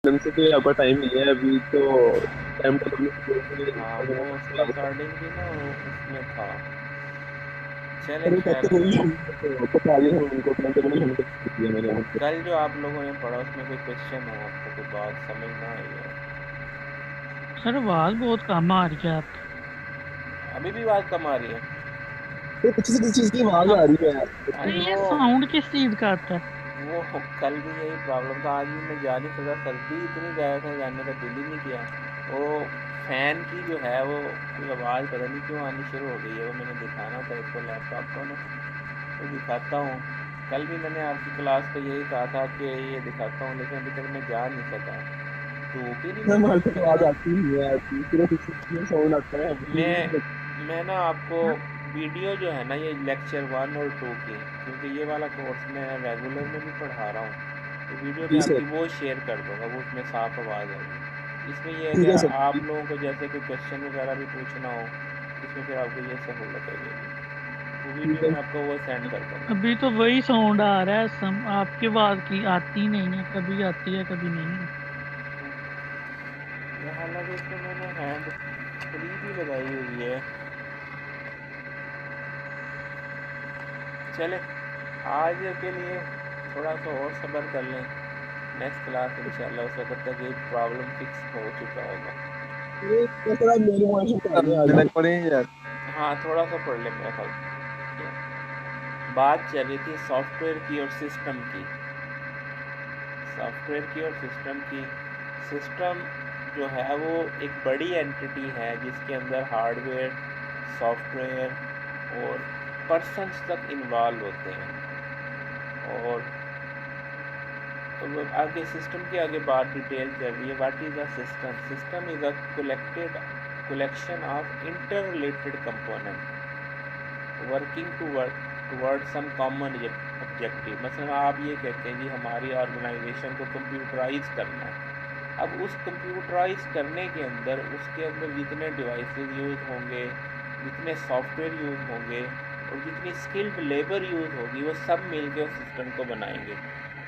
ढंग से तो आपका टाइम नहीं है अभी तो। टाइम टेबल में हाँ वो उसके अकॉर्डिंग भी ना वो उसमें था। चले अरे खैर। पता नहीं हमको बता दिया था उनको टाइम टेबल हमने कर दिया मैंने उनको। कल जो आप लोगों ने पढ़ा उसमें कोई क्वेश्चन हो आपको कोई बात समझ ना आई हो? सर आवाज बहुत कम आ रही है आपकी। अभी भी बात कम आ रही है? ये पीछे से किसी चीज की आवाज हाँ। आ रही है। सर अरे ये साउंड किस चीज का आता है? वो कल भी यही प्रॉब्लम था, आज भी मैं जा नहीं सका, सर्दी इतनी ज़्यादा था, जाने का दिल ही नहीं किया। वो फ़ैन की जो है वो कोई आवाज़ पता नहीं क्यों आनी शुरू हो गई है, वो मैंने दिखाना था इसको लैपटॉप को ना, तो दिखाता हूँ। कल भी मैंने आपकी क्लास को यही कहा था कि ये दिखाता हूँ, लेकिन अभी तक मैं जा नहीं सका, धूप ही नहीं हमारे निकली, से तो पता आवाज नहीं। आती नहीं है ऐसी सिर्फ इसमें साउंड आता है मैं मैं ना आपको वीडियो जो है ना ये लेक्चर 1 और 2 की, क्योंकि ये वाला कोर्स मैं रेगुलर में भी पढ़ा रहा हूँ, तो वीडियो मैं जी सर। आपकी वो शेयर कर दूँगा, वो उसमें साफ आवाज़ आएगी। इसमें यह है कि ठीक है सर। आप लोगों को जैसे कोई क्वेश्चन वगैरह भी पूछना हो, इसमें फिर आपको ये सहूलत हो जाएगी। वो वीडियो ठीक है। मैं आपको वो सेंड कर दूँगा। अभी तो वही साउंड आ रहा है, आपकी आवाज की आती नहीं है, कभी आती है कभी नहीं। हालांकि इसमें मैंने हैंड फ्री भी लगाई हुई है। चले आज के लिए थोड़ा सा और सब्र कर लें, नेक्स्ट क्लास इंशाल्लाह उस वक्त तक ये प्रॉब्लम फिक्स हो चुका होगा। ये तो सर आप मेरे वॉइस में पढ़ा अभी आज। तक पढ़े हैं यार। हाँ थोड़ा सा पढ़ ले मेरा ख्याल। बात चल रही थी सॉफ्टवेयर की और सिस्टम की, सॉफ्टवेयर की और सिस्टम की। सिस्टम जो है वो एक बड़ी एंटिटी है जिसके अंदर हार्डवेयर, सॉफ्टवेयर और पर्सन्स तक इन्वॉल्व होते हैं। और तो आगे सिस्टम की आगे बात डिटेल चल रही है। What is a system? System is a collection of inter related component working toward some common objective. मसलन आप ये कहते हैं कि हमारी ऑर्गेनाइजेशन को कंप्यूटराइज करना है। अब उस कंप्यूटराइज करने के अंदर उसके अंदर जितने डिवाइसेस यूज़ होंगे, जितने सॉफ्टवेयर यूज़ होंगे और जितनी स्किल्ड लेबर यूज़ होगी, वो सब मिल के उस सिस्टम को बनाएंगे।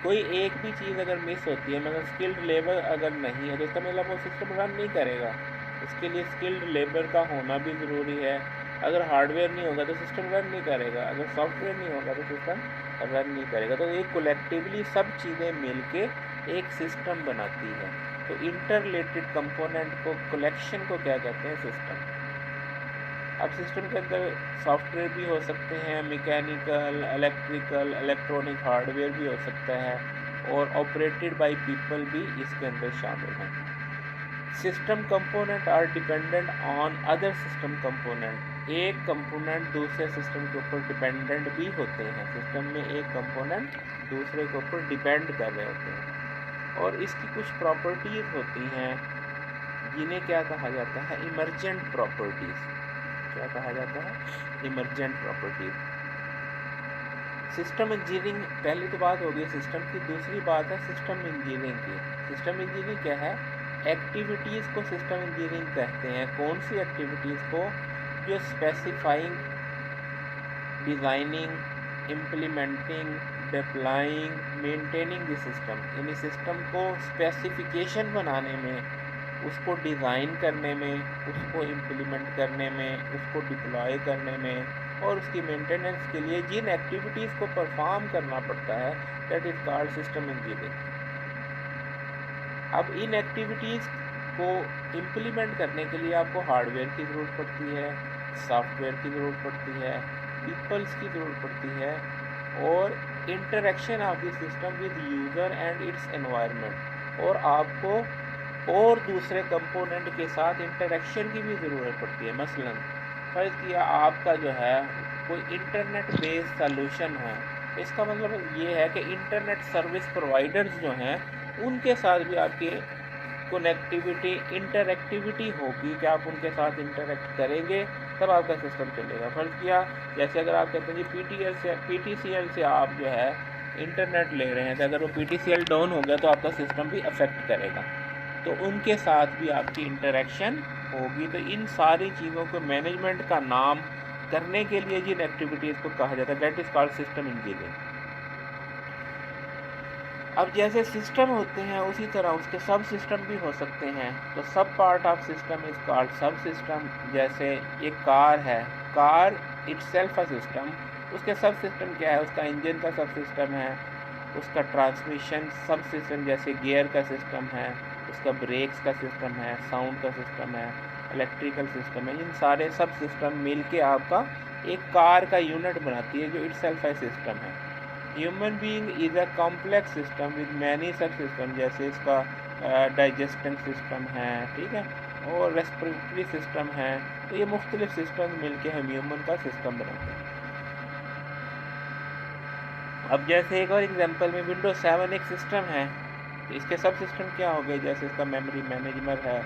कोई एक भी चीज़ अगर मिस होती है, मतलब स्किल्ड लेबर अगर नहीं है, तो इसका मतलब वो सिस्टम रन नहीं करेगा। उसके लिए स्किल्ड लेबर का होना भी ज़रूरी है। अगर हार्डवेयर नहीं होगा तो सिस्टम रन नहीं करेगा, अगर सॉफ्टवेयर नहीं होगा तो सिस्टम रन नहीं करेगा। तो ये कोलेक्टिवली सब चीज़ें मिल के एक सिस्टम बनाती है। तो इंटर रिलेटेड कंपोनेंट को, कलेक्शन को क्या कहते हैं? सिस्टम। अब सिस्टम के अंदर सॉफ्टवेयर भी हो सकते हैं, मैकेनिकल, इलेक्ट्रिकल, इलेक्ट्रॉनिक हार्डवेयर भी हो सकता है, और ऑपरेटेड बाय पीपल भी इसके अंदर शामिल हैं। System component are dependent on other system component. एक कंपोनेंट दूसरे सिस्टम के ऊपर डिपेंडेंट भी होते हैं। सिस्टम में एक कंपोनेंट दूसरे के ऊपर डिपेंड कर रहे होते हैं, और इसकी कुछ प्रॉपर्टीज़ होती हैं जिन्हें क्या कहा जाता है? Emergent properties. क्या कहा जाता है? Emergent properties. सिस्टम इंजीनियरिंग पहली तो बात होगी सिस्टम की, दूसरी बात है सिस्टम इंजीनियरिंग की। सिस्टम इंजीनियरिंग क्या है? एक्टिविटीज़ को सिस्टम इंजीनियरिंग कहते हैं। कौन सी एक्टिविटीज़ को? जो specifying, designing, implementing, deploying, maintaining the system, यानी सिस्टम को स्पेसिफिकेशन बनाने में, उसको डिज़ाइन करने में, उसको इम्प्लीमेंट करने में, उसको डिप्लॉय करने में और उसकी मेंटेनेंस के लिए जिन एक्टिविटीज़ को परफॉर्म करना पड़ता है, that is called system engineering. अब इन एक्टिविटीज़ को इम्प्लीमेंट करने के लिए आपको हार्डवेयर की ज़रूरत पड़ती है, सॉफ्टवेयर की ज़रूरत पड़ती है, पीपल्स की ज़रूरत पड़ती है, और interaction of the system with user and it's environment, और आपको और दूसरे कंपोनेंट के साथ इंटरेक्शन की भी ज़रूरत पड़ती है। मसलन फ़र्ज़ किया आपका जो है कोई इंटरनेट बेस्ड सॉल्यूशन है, इसका मतलब ये है कि इंटरनेट सर्विस प्रोवाइडर्स जो हैं उनके साथ भी आपकी कनेक्टिविटी, इंटरएक्टिविटी होगी कि आप उनके साथ इंटरेक्ट करेंगे तब आपका सिस्टम चलेगा। फ़र्ज़ किया जैसे अगर आप कहते हैं जी पीटीसीएल से आप जो है इंटरनेट ले रहे हैं, तो अगर वो पीटीसीएल डाउन हो गया तो आपका सिस्टम भी अफेक्ट करेगा, तो उनके साथ भी आपकी इंटरेक्शन होगी। तो इन सारी चीज़ों को मैनेजमेंट का नाम करने के लिए जिन एक्टिविटीज़ को कहा जाता है, that is called system engineering. अब जैसे सिस्टम होते हैं उसी तरह उसके सब सिस्टम भी हो सकते हैं। तो सब part of system is called सब सिस्टम। जैसे एक कार है, कार इटसेल्फ अ सिस्टम, उसके सब सिस्टम क्या है? उसका इंजन का सब सिस्टम है, उसका ट्रांसमिशन सब सिस्टम जैसे गियर का सिस्टम है, उसका ब्रेक्स का सिस्टम है, साउंड का सिस्टम है, इलेक्ट्रिकल सिस्टम है। इन सारे सब सिस्टम मिलके आपका एक कार का यूनिट बनाती है जो इटसेल्फ अ सिस्टम है। Human being is a complex system with many सब सिस्टम, जैसे इसका डाइजेस्टिंग सिस्टम है, ठीक है, और रेस्पिरेटरी सिस्टम है। तो ये मुख्तलिफ सिस्टम मिलके हम ह्यूमन का सिस्टम बनाते हैं। अब जैसे एक और एग्जांपल में विंडोज 7 एक सिस्टम है, तो इसके सब सिस्टम क्या हो गए? जैसे इसका मेमोरी मैनेजर है,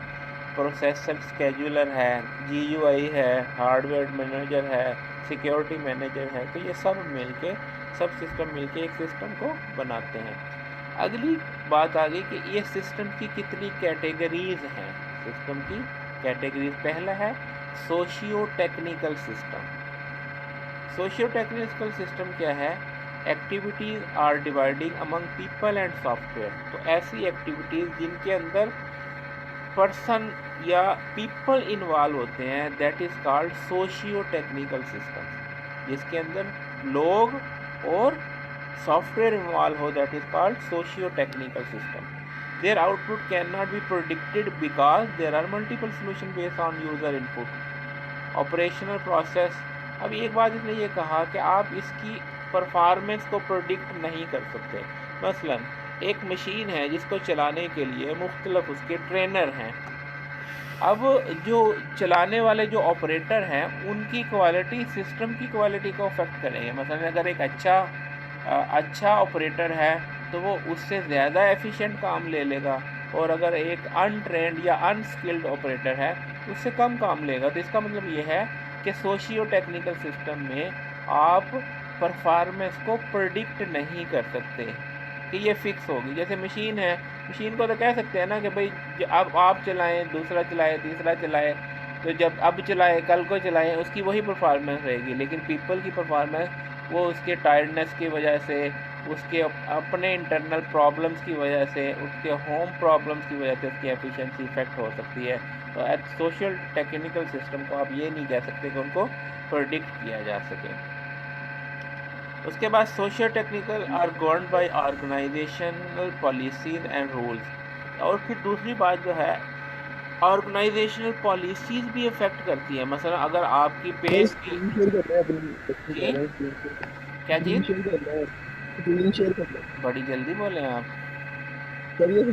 प्रोसेसर स्केजुलर है, जीयूआई है, हार्डवेयर मैनेजर है, सिक्योरिटी मैनेजर है। तो ये सब मिलके सब सिस्टम मिलके एक सिस्टम को बनाते हैं। अगली बात आ गई कि ये सिस्टम की कितनी कैटेगरीज हैं। सिस्टम की कैटेगरीज, पहला है socio technical system. Socio technical system क्या है? Activities are dividing among people and software. तो ऐसी एक्टिविटीज़ जिनके अंदर पर्सन या पीपल इन्वॉल्व होते हैं, that is called socio technical system. जिसके अंदर लोग और सॉफ्टवेयर इन्वॉल्व हो, that is called socio technical system. Their output can not be predicted because there are multiple solution based on user input. Operational process, अब एक बात इसने ये कहा कि आप इसकी परफॉर्मेंस को प्रोडिक्ट नहीं कर सकते। मसलन एक मशीन है जिसको चलाने के लिए मुख्तलिफ उसके ट्रेनर हैं। अब जो चलाने वाले जो ऑपरेटर हैं उनकी क्वालिटी सिस्टम की क्वालिटी को अफेक्ट करेंगे। मसलन अगर एक अच्छा ऑपरेटर है तो वो उससे ज़्यादा एफिशिएंट काम ले लेगा, और अगर एक अनट्रेंड या अनस्किल्ड ऑपरेटर है उससे कम काम लेगा। तो इसका मतलब ये है कि सोशियो टेक्निकल सिस्टम में आप परफॉर्मेंस को प्रेडिक्ट नहीं कर सकते कि ये फिक्स होगी। जैसे मशीन है, मशीन को तो कह सकते हैं ना कि भाई अब आप चलाएं, दूसरा चलाए, तीसरा चलाए, तो जब अब चलाए कल को चलाएं उसकी वही परफॉर्मेंस रहेगी। लेकिन पीपल की परफॉर्मेंस वो उसके टायर्डनेस की वजह से, उसके अपने इंटरनल प्रॉब्लम्स की वजह से, उसके होम प्रॉब्लम्स की वजह से उसकी एफिशिएंसी इफेक्ट हो सकती है। तो सोशल टेक्निकल सिस्टम को आप ये नहीं कह सकते कि उनको प्रेडिक्ट किया जा सके। उसके बाद socio technical are govern by organisational policies and rules. और फिर दूसरी बात जो है, ऑर्गेनाइजेशनल पॉलिसीज भी इफेक्ट करती है। मसलन अगर आपकी पे स्क्रीन शेयर कर रहे हैं अपनी बच्चे जी कह रहे हैं क्या स्क्रीन चीज़? शेयर कर रहे हैं, स्क्रीन शेयर कर रहे हैं। बड़ी जल्दी बोले हैं आप। करिए।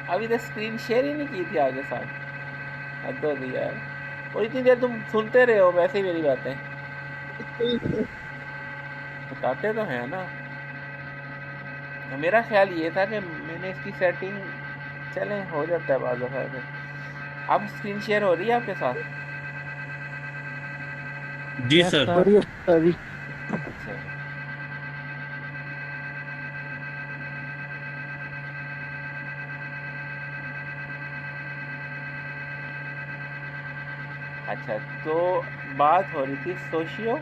अभी तक स्क्रीन शेयर ही नहीं की थी आपके साथ, हद हो गई यार। और इतनी देर तुम सुनते रहे हो वैसे ही मेरी बातें, बताते तो हैं ना। मेरा ख्याल ये था कि मैंने इसकी सेटिंग, चलें हो जाता है बाज़ दफ़ा से। अब स्क्रीन शेयर हो रही है आपके साथ? जी यस सर। सर। करिए अभी। अच्छा, अच्छा, तो बात हो रही थी सोशियो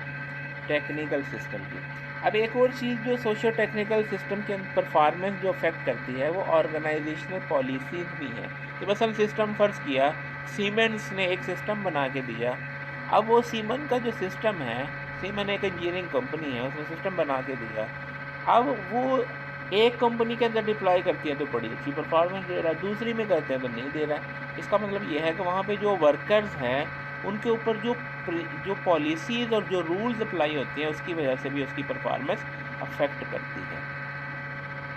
टेक्निकल सिस्टम की। अब एक और चीज़ जो सोशियो टेक्निकल सिस्टम के परफॉर्मेंस जो अफेक्ट करती है वो ऑर्गेनाइजेशनल पॉलिसीज़ भी हैं। तो मसलन सिस्टम फ़र्ज़ किया सीमेंस ने एक सिस्टम बना के दिया। अब वो सीमन का जो सिस्टम है, सीमन एक इंजीनियरिंग कंपनी है, उसने सिस्टम बना के दिया। अब वो एक कंपनी के अंदर डिप्लॉय करती है तो बड़ी अच्छी परफॉर्मेंस दे रहा है, दूसरी में करते हैं तो नहीं दे रहा है। इसका मतलब ये है कि वहाँ पे जो वर्कर्स हैं उनके ऊपर जो पॉलिसीज़ और जो रूल्स अप्लाई होती हैं उसकी वजह से भी उसकी परफॉर्मेंस अफेक्ट करती है।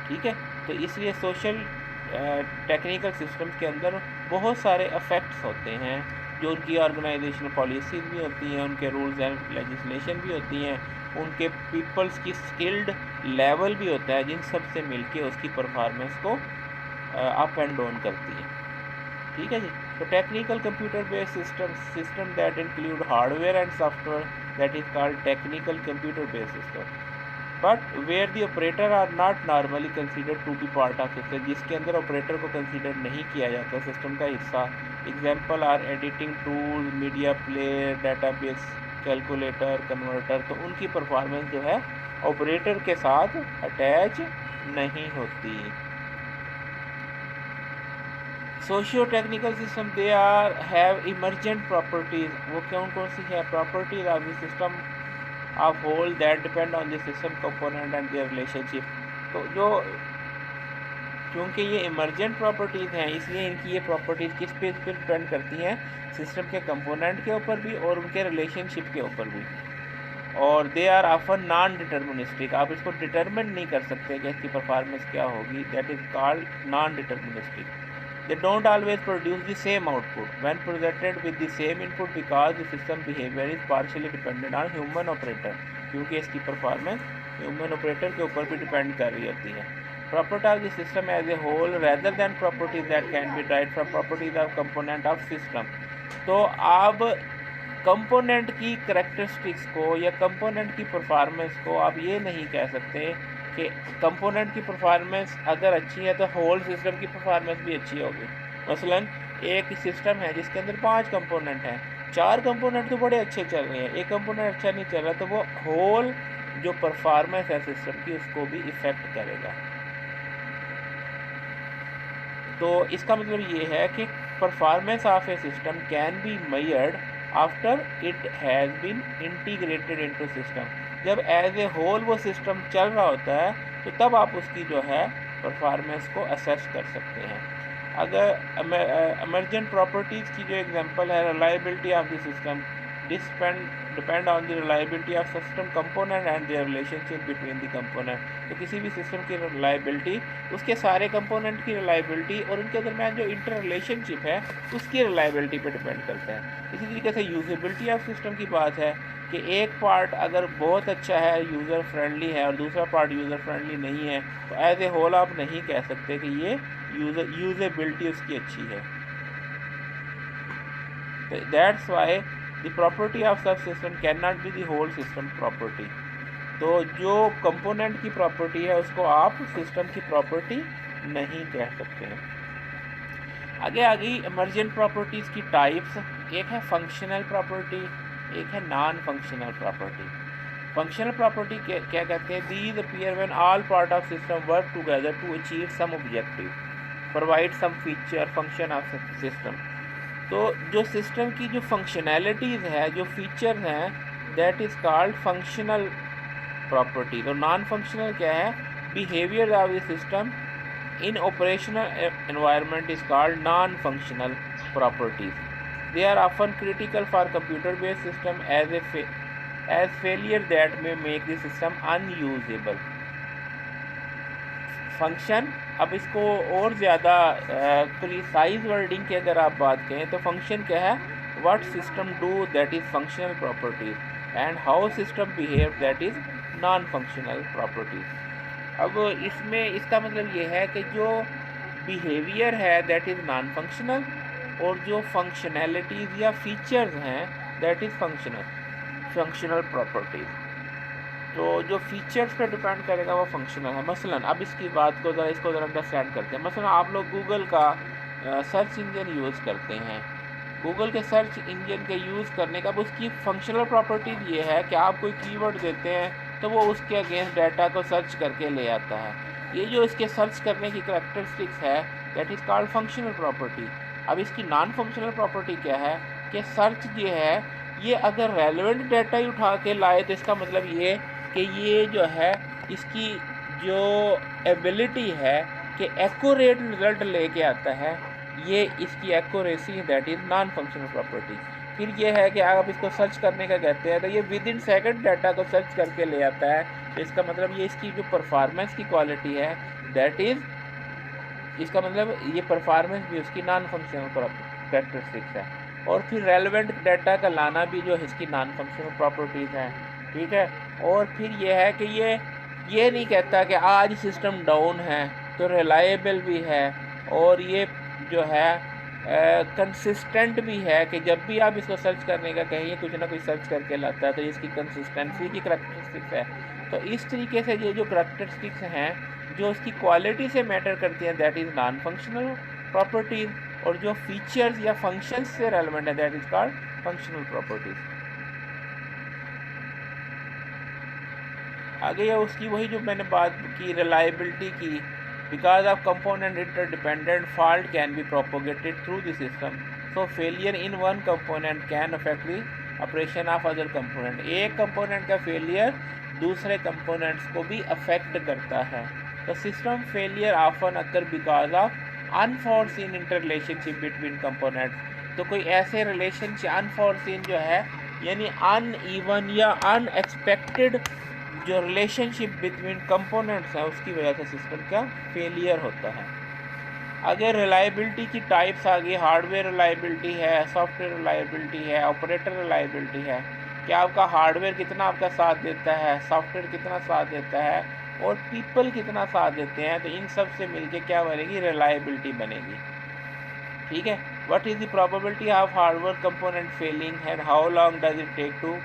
ठीक है, तो इसलिए सोशल टेक्निकल सिस्टम्स के अंदर बहुत सारे अफेक्ट्स होते हैं। जो उनकी ऑर्गेनाइजेशनल पॉलिसीज़ भी होती हैं, उनके रूल्स एंड लेजिस्लेशन भी होती हैं, उनके पीपल्स की स्किल्ड लेवल भी होता है, जिन सब से मिलके उसकी परफॉर्मेंस को अप एंड डाउन करती है। ठीक है जी। तो technical computer based system that include hardware and software, that is called technical computer based system, but where the operator are not normally considered to be part of system, जिसके अंदर operator को consider नहीं किया जाता system का हिस्सा। Example are editing tool, media player, database, calculator, converter. तो उनकी परफॉर्मेंस जो है ऑपरेटर के साथ अटैच नहीं होती। Socio technical system they are have emergent properties, वो कौन कौन सी है properties of the system of whole that depend on the system component and their relationship. तो जो क्योंकि ये इमर्जेंट प्रॉपर्टीज़ हैं इसलिए इनकी ये प्रॉपर्टीज़ किस पे डिपेंड करती हैं, सिस्टम के कंपोनेंट के ऊपर भी और उनके रिलेशनशिप के ऊपर भी। और they are often non deterministic, आप इसको डिटर्मिन नहीं कर सकते कि इसकी परफॉर्मेंस क्या होगी, that is called non deterministic. They don't always produce the same output when presented with the same input because the system behavior is partially dependent on human operator, क्योंकि इसकी परफॉर्मेंस ह्यूमन ऑपरेटर के ऊपर भी depend कर रही होती है। Property of the system as a whole rather than properties that can be derived from properties of component of system. तो आप कंपोनेंट की करैक्टरिस्टिक्स को या कंपोनेंट की परफॉर्मेंस को आप ये नहीं कह सकते कि कंपोनेंट की परफॉर्मेंस अगर अच्छी है तो होल सिस्टम की परफॉर्मेंस भी अच्छी होगी। मसलन एक सिस्टम है जिसके अंदर 5 कंपोनेंट हैं, 4 कंपोनेंट तो बड़े अच्छे चल रहे हैं, एक कंपोनेंट अच्छा नहीं चल रहा, तो वो होल जो परफॉर्मेंस है सिस्टम की उसको भी इफ़ेक्ट करेगा। तो इसका मतलब ये है कि performance of a system can be measured after it has been integrated into system. जब एज ए होल वो सिस्टम चल रहा होता है तो तब आप उसकी जो है परफॉर्मेंस को असेस कर सकते हैं। अगर इमर्जेंट प्रॉपर्टीज़ की जो एग्जांपल है, reliability of the system depend on the reliability of system component and their relationship between the component. तो किसी भी सिस्टम की रिलायबिलिटी उसके सारे कंपोनेंट की रिलायबिलिटी और उनके दरमियान जो इंटर रिलेशनशिप है उसकी रिलायबिलिटी पे डिपेंड करता है। इसी तरीके से यूजेबिलिटी ऑफ सिस्टम की बात है कि एक पार्ट अगर बहुत अच्छा है, यूज़र फ्रेंडली है और दूसरा पार्ट यूज़र फ्रेंडली नहीं है, तो एज ए होल आप नहीं कह सकते कि ये यूजेबिलिटी उसकी अच्छी है। That's why the property of sub system can not be the whole system property. तो जो कंपोनेंट की प्रॉपर्टी है उसको आप सिस्टम की प्रॉपर्टी नहीं कह सकते हैं। आगे इमर्जेंट प्रॉपर्टीज़ की टाइप्स, एक है फंक्शनल प्रॉपर्टी, एक है non functional property. Functional property क्या कहते हैं, these appear when all part of system work together to achieve some objective, provide some feature function of system. तो जो सिस्टम की जो फंक्शनैलिटीज़ है, जो फीचर हैं, that is called functional property. तो नॉन फंक्शनल क्या है, behaviour of the system in operational environment is called non functional properties. They are often critical for computer-based system as failure that may make the system unusable. Function, अब इसको और ज़्यादा precise wording की अगर आप बात करें तो फंक्शन क्या है, what system do that is functional properties and how system behave that is non functional properties. अब इसमें इसका मतलब ये है कि जो बिहेवियर है दैट इज़ नॉन फंक्शनल और जो फंक्शनैलिटीज़ या फीचर्स हैं दैट इज़ फंक्शनल प्रॉपर्टीज़। तो जो फीचर्स पे डिपेंड करेगा वो फंक्शनल है। मसलन अब इसकी बात को इसको ज़रा अंडरस्टैंड करते हैं। मसलन आप लोग गूगल का सर्च इंजन यूज़ करते हैं, गूगल के सर्च इंजन के यूज़ करने का उसकी फंक्शनल प्रॉपर्टीज़ ये है कि आप कोई कीवर्ड देते हैं तो वो उसके अगेंस्ट डाटा को सर्च करके ले आता है। ये जो इसके सर्च करने की करैक्टरिस्टिक्स है that is called functional property. अब इसकी नॉन फंक्शनल प्रॉपर्टी क्या है कि सर्च जो है ये अगर रेलेवेंट डाटा ही उठा के लाए तो इसका मतलब ये कि ये जो है इसकी जो एबिलिटी है कि एक्यूरेट रिज़ल्ट लेके आता है, ये इसकी accuracy that is non functional property. फिर ये है कि आप इसको सर्च करने का कहते हैं तो ये विद इन सेकेंड डाटा को सर्च करके ले आता है, तो इसका मतलब ये इसकी जो परफॉर्मेंस की क्वालिटी है दैट इज़, इसका मतलब ये परफॉर्मेंस भी उसकी नॉन फंक्शनल कैरेक्टरिस्टिक्स है। और फिर रेलेवेंट डाटा का लाना भी जो इसकी नॉन फंक्शनल प्रॉपर्टीज़ हैं, ठीक है। और फिर ये है कि ये नहीं कहता कि आज सिस्टम डाउन है तो रिलायबल भी है, और ये जो है कंसिस्टेंट भी है कि जब भी आप इसको सर्च करने का कहेंगे कुछ ना कुछ सर्च करके लाता है, तो इसकी कंसिस्टेंसी की करैक्टरिस्टिक्स है। तो इस तरीके से ये जो करैक्टरिस्टिक्स हैं जो उसकी क्वालिटी से मैटर करती हैं that is non functional properties, और जो फीचर्स या फंक्शंस से रेलेवेंट है that is called functional properties. आगे ये उसकी वही जो मैंने बात की रिलायबिलिटी की, because of component interdependent fault can be propagated through the system, so failure in one component can affect the operation of other component. एक कंपोनेंट का फेलियर दूसरे कंपोनेंट्स को भी अफेक्ट करता है। तो system failure often occur because of unforeseen inter relationship between components. तो कोई ऐसे रिलेशनशिप अनफॉरसीन जो है यानी अनइवन या अनएक्सपेक्टेड जो रिलेशनशिप बिटवीन कंपोनेंट्स है उसकी वजह से सिस्टम का फेलियर होता है। अगर रिलायबिलिटी की टाइप्स आ गई, हार्डवेयर रिलायबिलिटी है, सॉफ्टवेयर रिलायबिलिटी है, ऑपरेटर रिलायबिलिटी है। क्या आपका हार्डवेयर कितना आपका साथ देता है, सॉफ्टवेयर कितना साथ देता है और पीपल कितना साथ देते हैं, तो इन सब से मिलके क्या बनेगी, रिलायबिलिटी बनेगी। ठीक है। What is the probability of hardware component failing and how long does it take to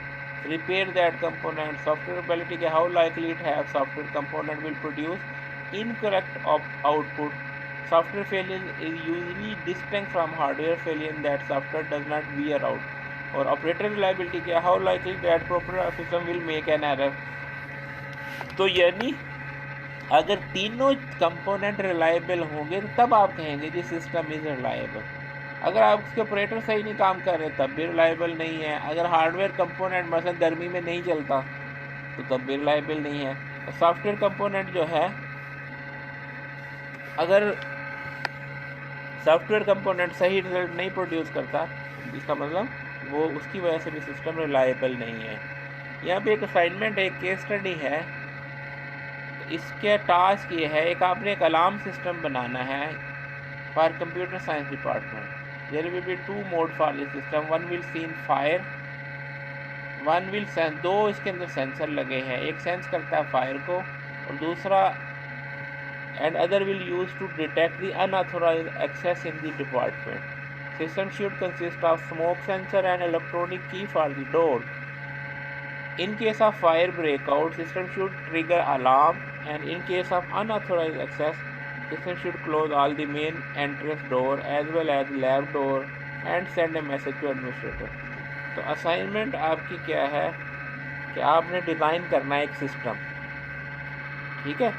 repair that component? Software ability के how likely it have software component will produce incorrect output. Software failure is usually distinct from hardware failure in that software does not wear out. और operator reliability के how likely that proper system will make an error. तो यानी अगर तीनों component reliable होंगे तो तब आप कहेंगे कि सिस्टम इज रिलायबल। अगर आप उसके ऑपरेटर सही नहीं काम कर रहे तब भी रिलायबल नहीं है। अगर हार्डवेयर कंपोनेंट मसलन गर्मी में नहीं चलता तो तब भी रिलायबल नहीं है। और सॉफ्टवेयर कंपोनेंट जो है, अगर सॉफ्टवेयर कंपोनेंट सही रिजल्ट नहीं प्रोड्यूस करता इसका मतलब वो उसकी वजह से भी सिस्टम रिलायबल नहीं है। यहाँ पे एक असाइनमेंट है, एक केस स्टडी है। इसके टास्क ये है, एक आपने एक अलार्म सिस्टम बनाना है for computer science department. There will be 2 mode for this system, one will seen fire, one will sense. दो इसके अंदर सेंसर लगे हैं, एक सेंस करता है फायर को और दूसरा and other will use to detect the unauthorised access in the department. System should consist of smoke sensor and electronic key for the door. In case of fire breakout, system should trigger alarm, and in case of unauthorized access, system should close all the main entrance door as well as lab door and send a message to administrator. तो assignment आपकी क्या है कि आपने design करना है एक system, ठीक है,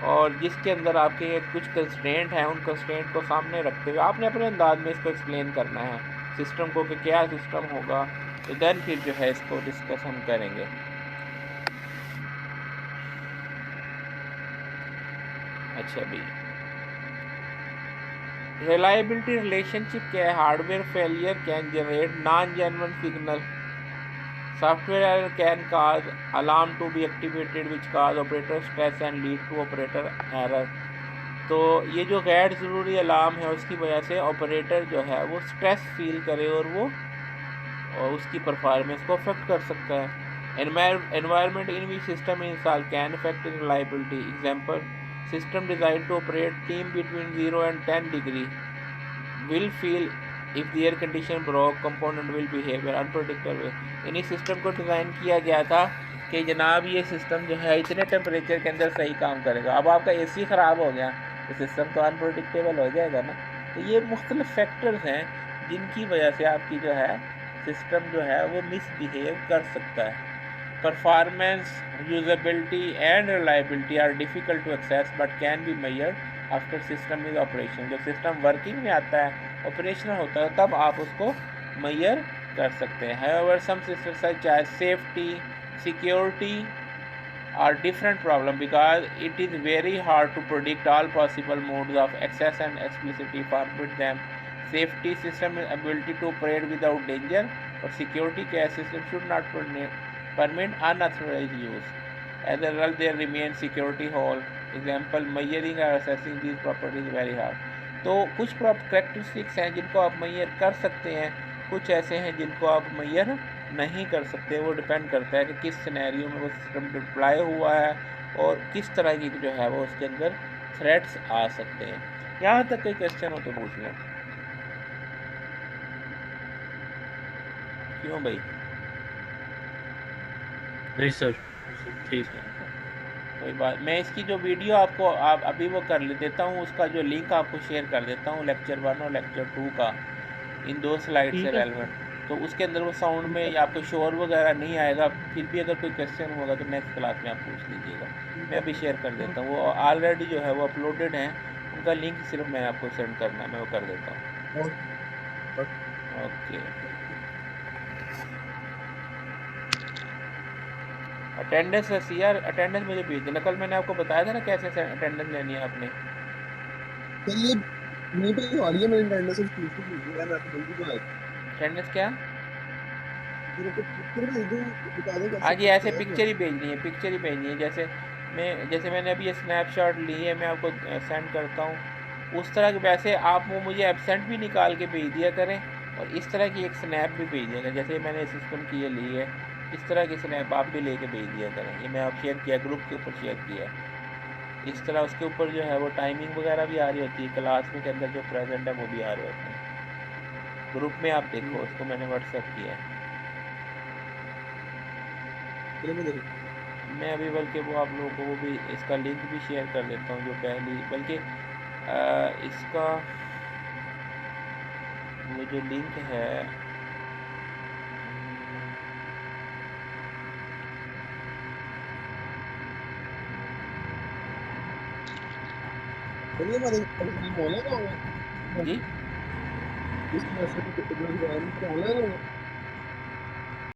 और जिसके अंदर आपके कुछ कंस्ट्रेंट हैं, उन कंस्ट्रेंट को सामने रखते हुए आपने अपने अंदाज में इसको एक्सप्लेन करना है सिस्टम को कि क्या सिस्टम होगा। तो देन फिर जो है इसको डिस्कस हम करेंगे। अच्छा भाई, रिलायबिलिटी रिलेशनशिप क्या है? Hardware failure can generate non genuine signal, software error can cause alarm to be activated which cause operator stress and lead to operator error. तो ये जो गैर ज़रूरी अलार्म है उसकी वजह से ऑपरेटर जो है वो स्ट्रेस फील करे और उसकी परफॉर्मेंस को अफेक्ट कर सकता है। Environment in which system install can affect reliability. Example, system design to operate team between 0 and 10 degree will feel if the air condition broke, component will behave unpredictable. यानी system को design किया गया था कि जनाब ये सिस्टम जो है इतने टेम्परेचर के अंदर सही काम करेगा। अब आपका एसी ख़राब हो गया तो सिस्टम तो अनप्रेडिक्टेबल हो जाएगा ना। तो ये मुख्तलिफ फैक्टर्स हैं जिनकी वजह से आपकी जो है सिस्टम जो है वो मिसबिहेव कर सकता है। Performance, usability and reliability are difficult to access but can be measured after system is operation. जब सिस्टम वर्किंग में आता है, ऑपरेशनल होता है, तब आप उसको मेजर कर सकते हैं। However some system such as safety, security are different problem because it is very hard to predict all possible modes of access and explicitly forbid them. Safety system ability to operate without danger, or security care system should not permit unauthorized use. As a result, there remain security hole. Example, measuring or assessing these properties very hard. तो कुछ characteristics हैं जिनको आप major कर सकते हैं, कुछ ऐसे हैं जिनको आप मेजर नहीं कर सकते। वो डिपेंड करता है कि किस सिनेरियो में वो सिस्टम डिप्लॉय हुआ है और किस तरह की जो है वो उसके अंदर थ्रेट्स आ सकते हैं। यहाँ तक कोई क्वेश्चन हो तो पूछ लें। क्यों भाई? नहीं सर, ठीक है, कोई बात। मैं इसकी जो वीडियो आपको आप अभी वो कर ले देता हूँ, उसका जो लिंक आपको शेयर कर देता हूँ लेक्चर 1 और लेक्चर 2 का, इन 2 स्लाइड से रेलेवेंट। तो उसके अंदर वो साउंड में या आपको शोर वगैरह नहीं आएगा। फिर भी अगर कोई क्वेश्चन होगा तो नेक्स्ट क्लास में आप पूछ लीजिएगा, मैं अभी शेयर कर देता हूँ। वो ऑलरेडी जो है वो अपलोडेड हैं, उनका लिंक सिर्फ मैं आपको सेंड करना है, मैं वो कर देता हूँ। ओके, अटेंडेंस यार, अटेंडेंस मुझे भेज देना। कल मैंने आपको बताया था ना कैसे अटेंडेंस लेनी है आपने। चलिए नहीं पे आ रही है मेरी अटेंडेंस स्क्रीनशॉट भेजिए यार, मैं तो जल्दी तो आया अटेंडेंस क्या? मेरे को पिक्चर भेज दो, बता दो हाँ कैसे जी, ऐसे कैसे है पिक्चर ही भेजनी है, पिक्चर ही भेजनी है। जैसे मैंने अभी ये स्नैपशॉट ली है, मैं आपको सेंड करता हूँ उस तरह के। वैसे आप वो मुझे एब्सेंट भी निकाल के भेज दिया करें, और इस तरह की एक स्नैप भी भेज दिया करें। जैसे मैंने सिस्टम की ये ली है, इस तरह की स्नैप आप भी लेके भेज दिया करें। ये मैं आप शेयर किया, ग्रुप के ऊपर शेयर किया है। इस तरह उसके ऊपर जो है वो टाइमिंग वगैरह भी आ रही होती है, क्लास में के अंदर जो प्रेजेंट है वो भी आ रहे होते हैं। ग्रुप में आप देखो, उसको मैंने व्हाट्सएप किया है। चलो मैं देखो। मैं अभी बल्कि वो आप लोगों को वो भी इसका लिंक भी शेयर कर देता हूँ, जो पहली बल्कि इसका वो जो लिंक है, चलिए मैं ऑनलाइन आऊंगा जी इस मैसेज को ऑनलाइन आऊंगा।